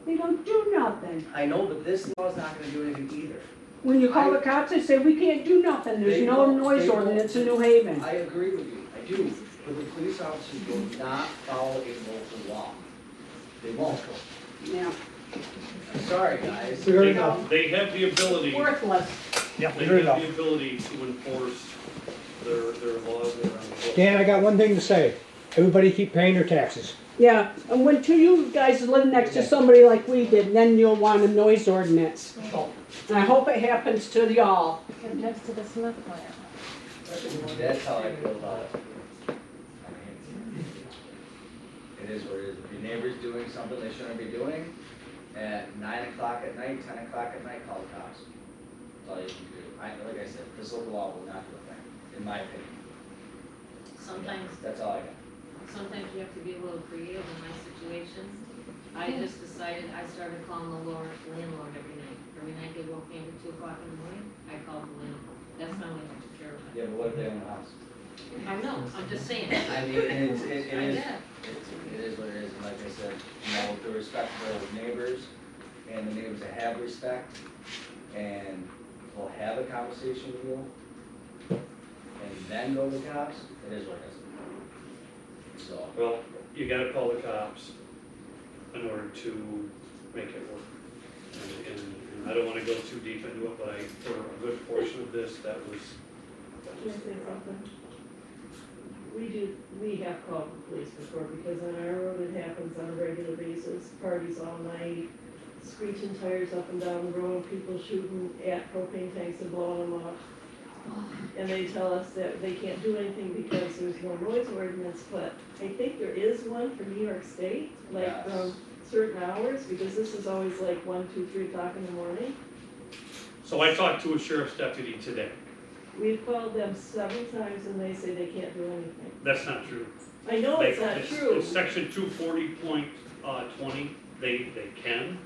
They don't do nothing. I know, but this law's not gonna do anything either. When you call the cops, they say, we can't do nothing, there's They no won't- noise they won't- ordinance in New Haven. I agree with you, I do, but the police officers will not follow a local law. They won't. Yeah. I'm sorry, guys. We heard enough. They have the ability, Worthless. Yeah, they we heard have enough. the ability to enforce their laws that are on the books. Dan, I got one thing to say. Everybody keep paying their taxes. Yeah, and when two you guys live next to somebody like we did, then you'll want a noise ordinance. And I hope it happens to y'all. Next to the Smith plant. That's how I feel about it. I mean, it is what it is. If your neighbor's doing something they shouldn't be doing, at 9 o'clock at night, 10 o'clock at night, call the cops. That's all you can do. Like I said, this local law will not do a thing, in my opinion. Sometimes That's all I got. Sometimes you have to be a little creative in my situations. I just decided, I started calling the landlord every night. Every night they woke me up at 2 o'clock in the morning, I called the landlord. That's not what I took care of it. Yeah, but what if they own a house? I know, I'm just saying. I mean, it is I what it is, and like I said, the respect for the neighbors, and the neighbors that have respect, and will have a conversation with you, and then go to the cops, it is what it is. So, Well, you gotta call the cops in order to make it work. And I don't wanna go too deep into it, but for a good portion of this, that was. Can I say something? We have called the police before, because on our road it happens on a regular basis, parties all night, screeching tires up and down the road, people shooting at propane tanks and blowing them up. And they tell us that they can't do anything because there's no noise ordinance, but I think there is one for New York State, like Yes. from certain hours, because this is always like 1, 2, 3 o'clock in the morning. So I talked to a sheriff's deputy today. We've called them several times and they say they can't do anything. That's not true. I know it's not It's true. section 240.20, they can,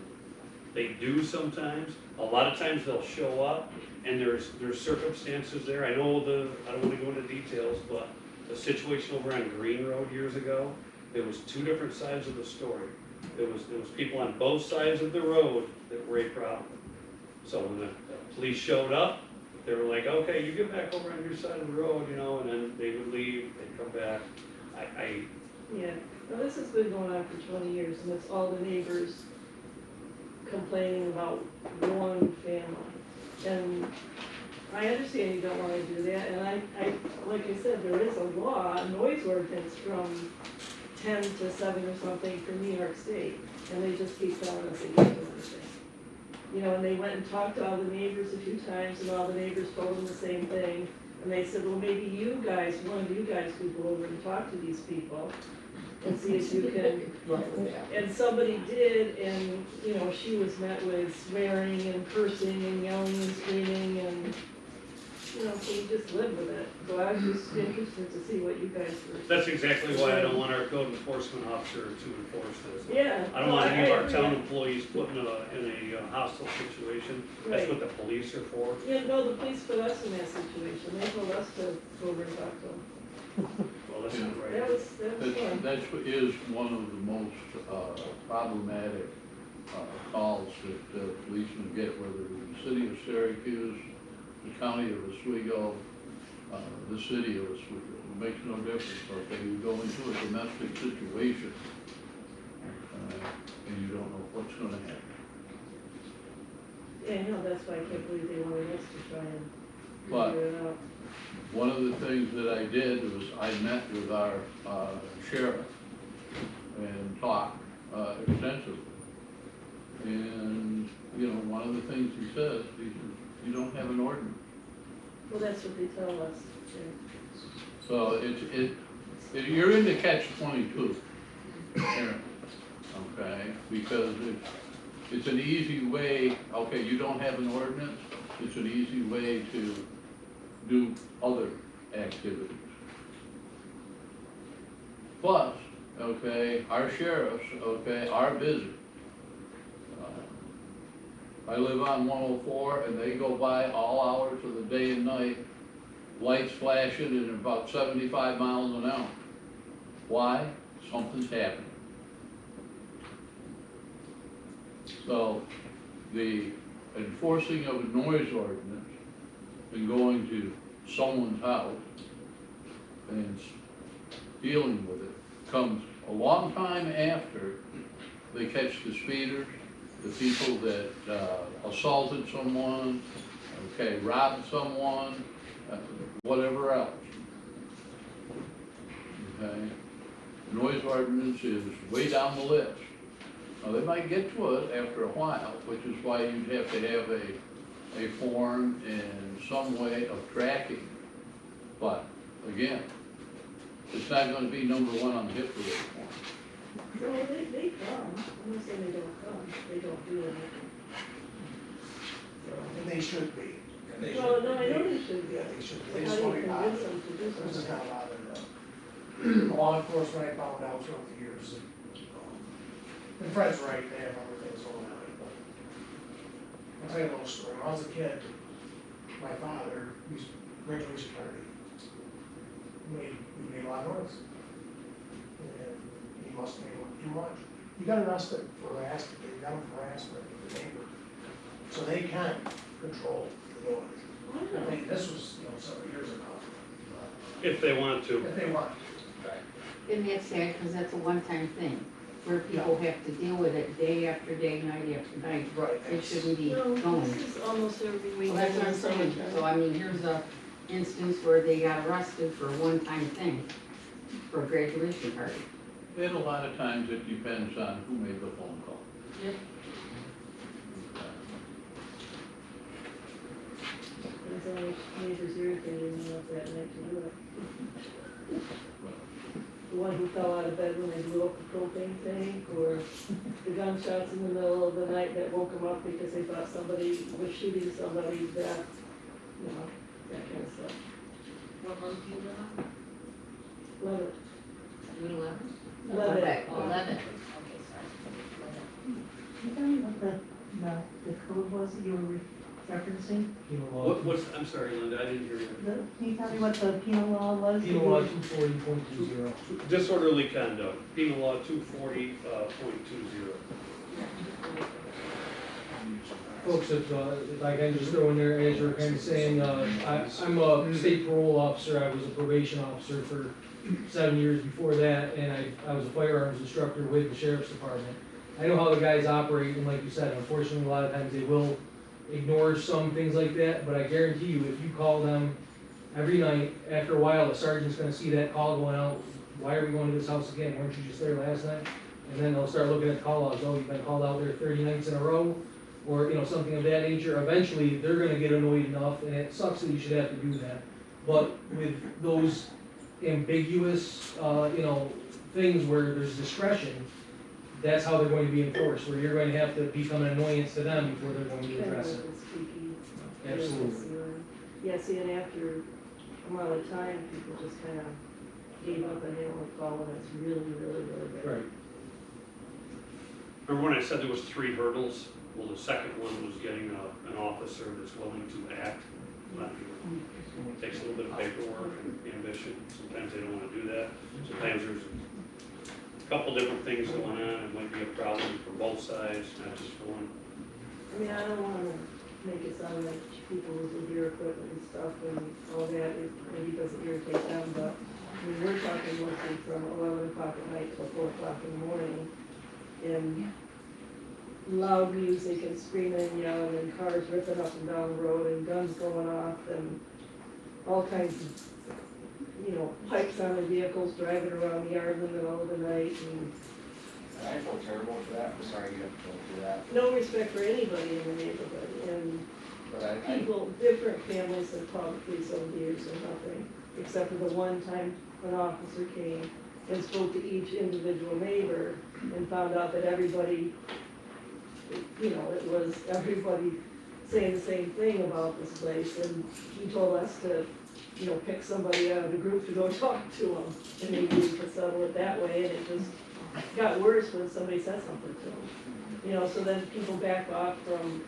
they do sometimes. A lot of times they'll show up, and there's circumstances there. I know I don't wanna go into details, but the situation over on Green Road years ago, there was two different sides of the story. There was people on both sides of the road that were a problem. So when the police showed up, they were like, okay, you get back over on your side of the road, you know, and then they would leave, they'd come back. Yeah, now this has been going on for 20 years, and it's all the neighbors complaining about one family. And I understand you don't wanna do that, and I, like I said, there is a law, a noise ordinance from 10 to 7 or something for New York State, and they just keep telling us they can't do anything. You know, and they went and talked to all the neighbors a few times, and all the neighbors told them the same thing. And they said, well, maybe you guys, one of you guys could go over and talk to these people and see if you can. And somebody did, and, you know, she was met with swearing and cursing and yelling and screaming, and, you know, so we just live with it. So I was just interested to see what you guys were. That's exactly why I don't want our code enforcement officer to enforce this. Yeah. I don't want any of our agree. town employees put in a hostile situation. That's Right. what the police are for. Yeah, no, the police put us in that situation. They told us to go over and talk to them. Well, that's not right. That was fun. That is one of the most problematic calls that policemen get, whether in the city of Syracuse, the county of Oswego, the city of Oswego. It makes no difference, okay? You go into a domestic situation, and you don't know what's gonna happen. Yeah, I know, that's why I can't believe they wanted us to try and But figure it out. one of the things that I did was I met with our sheriff and talked extensively. And, you know, one of the things he says, you don't have an ordinance. Well, that's what they tell us. So you're in the catch-22, okay? Because it's an easy way, okay, you don't have an ordinance, it's an easy way to do other activities. Plus, okay, our sheriffs, okay, are busy. I live on 104 and they go by all hours of the day and night, lights flashing and about 75 miles an hour. Why? Something's happening. So the enforcing of a noise ordinance and going to someone's house and dealing with it comes a long time after they catch the speeders, the people that assaulted someone, okay, robbed someone, whatever else. Okay? Noise ordinance is way down the list. Now, they might get to it after a while, which is why you'd have to have a form and some way of tracking. But, again, it's not gonna be number one on the hit parade form. No, they come. I'm not saying they don't come. They don't do anything. And they should be. And they Well, should no, I know be. they should be. Yeah, they should be. But They how just do want you to be convince bothered. them to do This is something? not bothering them. Law enforcement, I found out throughout the years. And Fred's right, they have other things going on, but I'll tell you a little story. When I was a kid, my father, his graduation party, we made a lot of noise. And he must have made too much. He got arrested for harassment, they got him for harassment with the neighbor. So they can control the noise. I think this was, several years ago. If they want to. If they want. And that's sad, because that's a one-time thing, where people have to deal with it day after day, night after night. Right. It shouldn't be No, going. this is almost every week. Well, that's what I'm saying, so I mean, here's a instance where they got arrested for a one-time thing, for a graduation party. And a lot of times it depends on who made the phone call. Yep. There's only neighbors irritated enough that night to do it. The one who fell out of bed when they blew up the propane tank, or the gunshots in the middle of the night that woke them up because they thought somebody was shooting somebody to death, that kind of stuff. What month do you live on? Love it. Do it 11? 11. 11. Okay, Can you tell me what the code was that you were referencing? What's, I'm sorry, Linda, I didn't hear you. Can you tell me what the penal law was? Penal law 240.20. Disorderly conduct, penal law 240.20. Folks, if I can just throw in there, as you were kind of saying, I'm a state parole officer. I was a probation officer for 7 years before that, and I was a firearms instructor with the sheriff's department. I know how the guys operate, and like you said, unfortunately, a lot of times they will ignore some things like that, but I guarantee you, if you call them every night, after a while, the sergeant's gonna see that call going out. Why are we going to this house again? Weren't you just there last night? And then they'll start looking at the call logs. Oh, you've been called out there 30 nights in a row, or, you know, something of that nature. Eventually, they're gonna get annoyed enough, and it sucks that you should have to do that. But with those ambiguous, you know, things where there's discretion, that's how they're going to be enforced, where you're going to have to become an annoyance to them before they're going to address it. Absolutely. Yeah, see, and after a amount of time, people just kind of gave up and they don't follow, and it's really, really, really bad. Right. Remember when I said there was 3 hurdles? Well, the second one was getting an officer that's willing to act. It takes a little bit of paperwork and ambition. Sometimes they don't want to do that. Sometimes there's a couple different things going on. It might be a problem for both sides, not just for one. I mean, I don't want to make it sound like people with gear equipment and stuff and all that, it maybe doesn't irritate them, but I mean, we're talking mostly from 11 o'clock at night till 4 o'clock in the morning, and loud music and screaming and yelling and cars ripping up and down the road and guns going off and all kinds of, you know, pipes on the vehicles driving around the yard in the middle of the night, and I feel terrible for that, I'm sorry you have to go through that. no respect for anybody in the neighborhood, and But people, different families have called the police over the years and nothing, except for the one time an officer came and spoke to each individual neighbor and found out that everybody, you know, it was everybody saying the same thing about this place, and he told us to, you know, pick somebody out of the group to go talk to them, and maybe we could settle it that way, and it just got worse when somebody said something to them. You know, so then people back off from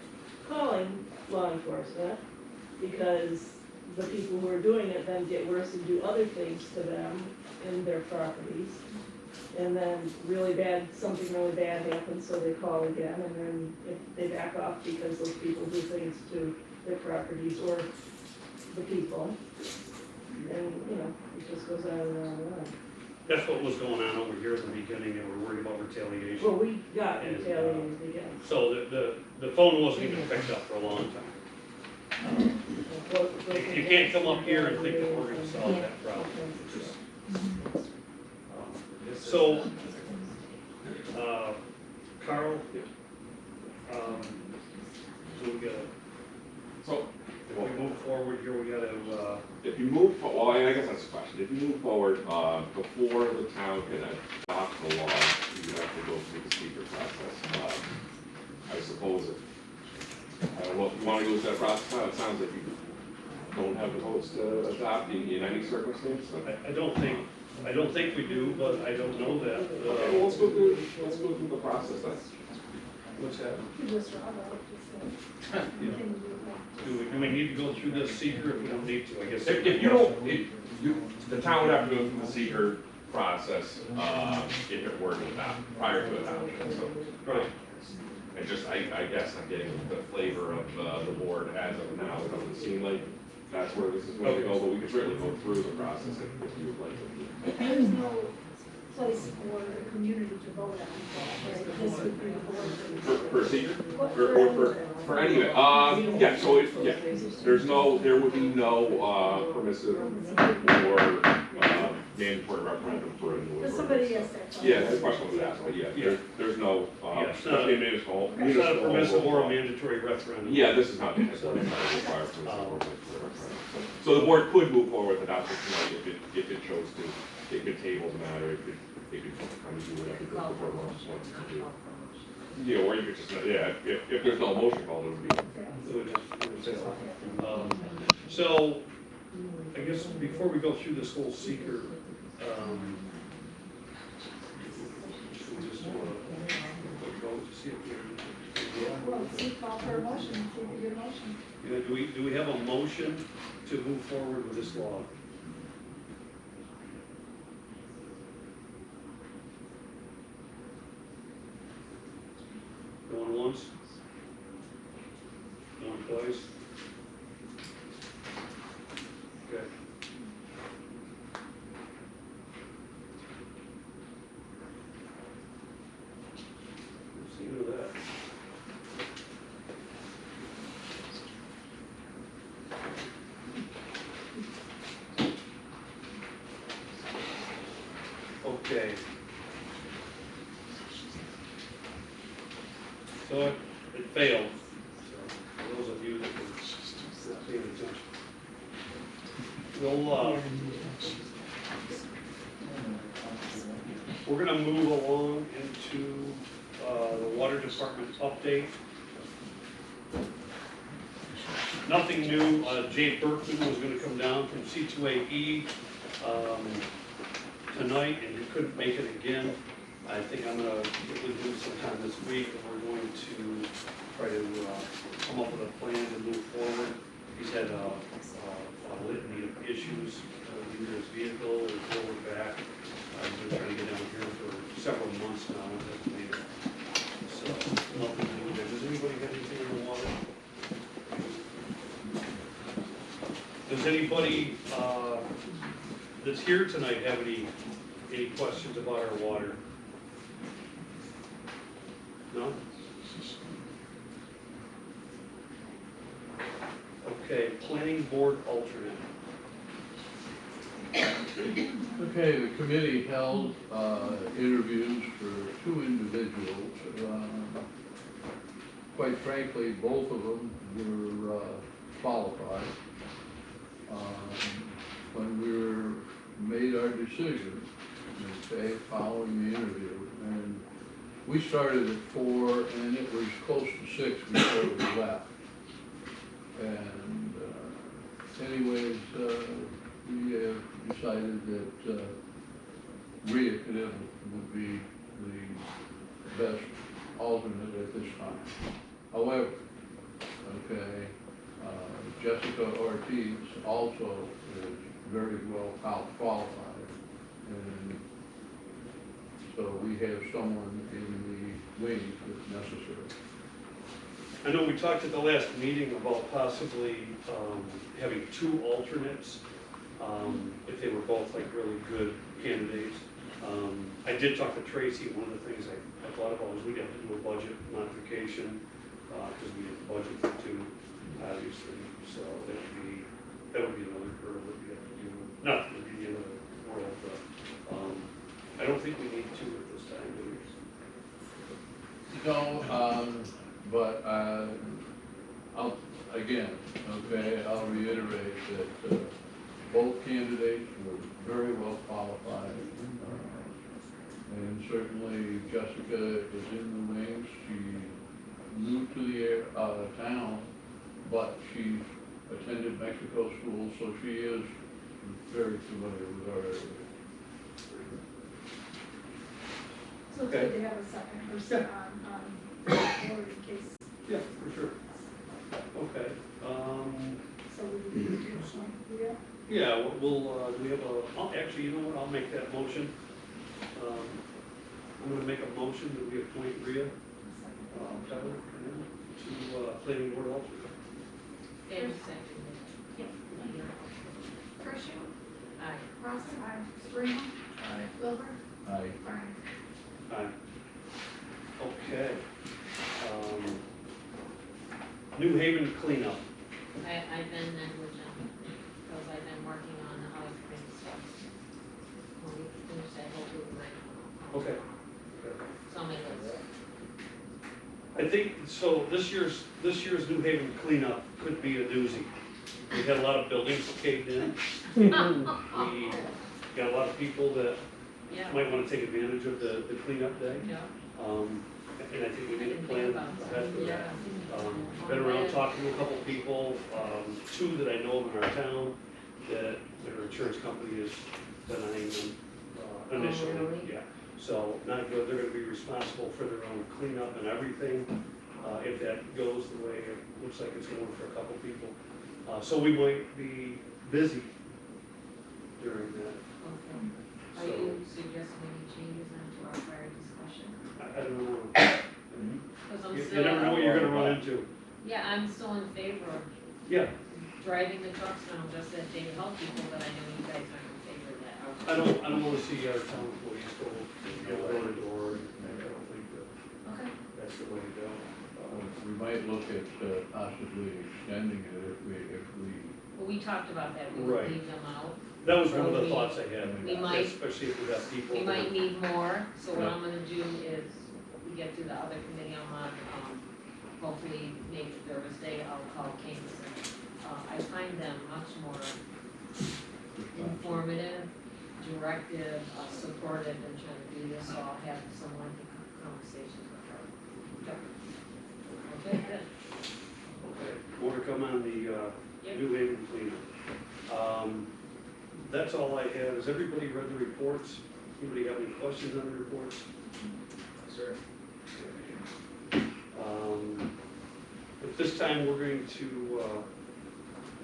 calling law enforcement, because the people who are doing it then get worse and do other things to them in their properties. And then something really bad happens, so they call again, and then if they back off because those people do things to their properties or the people. And, you know, it just goes on and on and on. That's what was going on over here at the beginning. They were worried about retaliation. Well, we got And, retaliated again. So the phone wasn't even picked up for a long time. You can't come up here and think that we're gonna solve that problem. So, Carl, so we gotta, So, if we move forward here, we gotta, if you move, well, I guess that's the question. If you move forward, before the town can adopt the law, you have to go through the secret process. I suppose I don't know if you want to go through that process now. It sounds like you don't have the votes to adopt in any circumstance. So. I don't think we do, but I don't know that. Okay, well, let's go through the process then. What's that? You just rather just, Do we need to go through this seeker if we don't need to? I guess. If you don't, the town would have to go through the seeker process if it were to adopt, prior to adoption. So, Right. and just, I guess I'm getting the flavor of the board as of now. It doesn't seem like that's where this is going to go, but we could certainly go through the process if you would like to. there's no place for the community to vote on, right? This would be the board. For seeker? Or for any of it? Yeah, so there would be no permissive or mandatory referendum for a new But somebody asked that. Yeah, the question was asked, but yeah, there's no, especially in municipal. It's not a permissive or a mandatory referendum. Yeah, this is not mandatory, it's not required for this or mandatory referendum. So the board could move forward with adoption tonight if it chose to. It could table the matter, it could kind of do whatever the board wants to do. Yeah, or you could just, if there's no motion called, it would be. So, I guess before we go through this whole seeker, call for a motion, see if you get a motion. Yeah, do we have a motion to move forward with this law? Going once? Going twice? Okay. Let's see who that. Okay. So it failed. So for those of you that were not paying attention. We're gonna move along into the water department update. Nothing new. Jay Berkman was gonna come down from C2AE tonight, and he couldn't make it again. I think I'm gonna get with him sometime this week, and we're going to try to come up with a plan to move forward. He's had a litany of issues, either his vehicle or his lower back. I've been trying to get down here for several months now, and hasn't made it. So, nothing new there. Does anybody have anything in the water? Does anybody that's here tonight have any questions about our water? No? Okay, planning board alternate. Okay, the committee held interviews for 2 individuals. Quite frankly, both of them were qualified. When we made our decision, okay, following the interview, and we started at 4, and it was close to 6 before we left. And anyways, we have decided that Rhea would be the best alternate at this time. However, okay, Jessica Ortiz also is very well qualified, and so we have someone in the wings if necessary. I know we talked at the last meeting about possibly having 2 alternates, if they were both like really good candidates. I did talk to Tracy. One of the things I thought about was we'd have to do a budget modification, because we have to budget for 2, obviously. So that would be another hurdle that we have to do. Not that it would be the end of the world, but I don't think we need 2 at this time, do we? No, but I'll, again, okay, I'll reiterate that both candidates were very well qualified. And certainly Jessica is in the wings. She's new to the town, but she's attended Mexico school, so she is very familiar with our area. So it's good to have a second person on board in case. Yeah, for sure. Okay. So we need to do something, Yeah, we'll do we have actually, you know what, I'll make that motion. I'm gonna make a motion that we appoint Rhea Tyler to planning board alternate. And Gresham? Aye. Rossman? Aye. Spring? Aye. Wilbur? Aye. Brian? Aye. Okay. New Haven cleanup. I've been negligent, because I've been working on the other things, so. When we finish that whole group, right? Okay. So many lists. I think, so this year's New Haven cleanup could be a doozy. We had a lot of buildings caved in. We got a lot of people that Yeah. might want to take advantage of the cleanup day. Yeah. And I think we need a plan ahead for that. Yeah. Been around talking to a couple people, 2 that I know of in our town, that their insurance company is denying them initially. Oh, really? Yeah, so not good. They're gonna be responsible for their own cleanup and everything. if that goes the way it looks like it's going for a couple people. So we might be busy during that. Okay. Are So- you suggesting any changes into our prior discussion? I don't know. Because I'm You still. never know what you're gonna run into. Yeah, I'm still in favor of Yeah, driving the trucks, and I'm just that they help people, but I know you guys aren't in favor of that. I don't wanna see our town employees go, door to door, and I don't think that Okay. that's the way to go. We might look at possibly extending it if we, Well, we talked about that, we Right. would leave them out. That was one of the So we- thoughts I had, we might- especially if we got people. We might need more, so what Yeah. I'm gonna do is, we get to the other committee I'm on, hopefully maybe Thursday, I'll call Kingston. I find them much more informative, directive, supportive than trying to do this, so I'll have some lengthy conversations with her. Okay, good. Okay, more to come on the Yep. New Haven cleanup. That's all I have. Has everybody read the reports? Anybody have any questions on the reports? Sir. At this time, we're going to,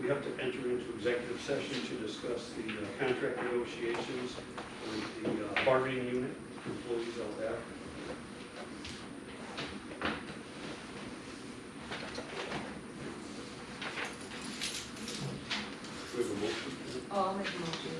we have to enter into executive session to discuss the contract negotiations with the bargaining unit, employees out there. We have a motion. Oh, I'll make a motion.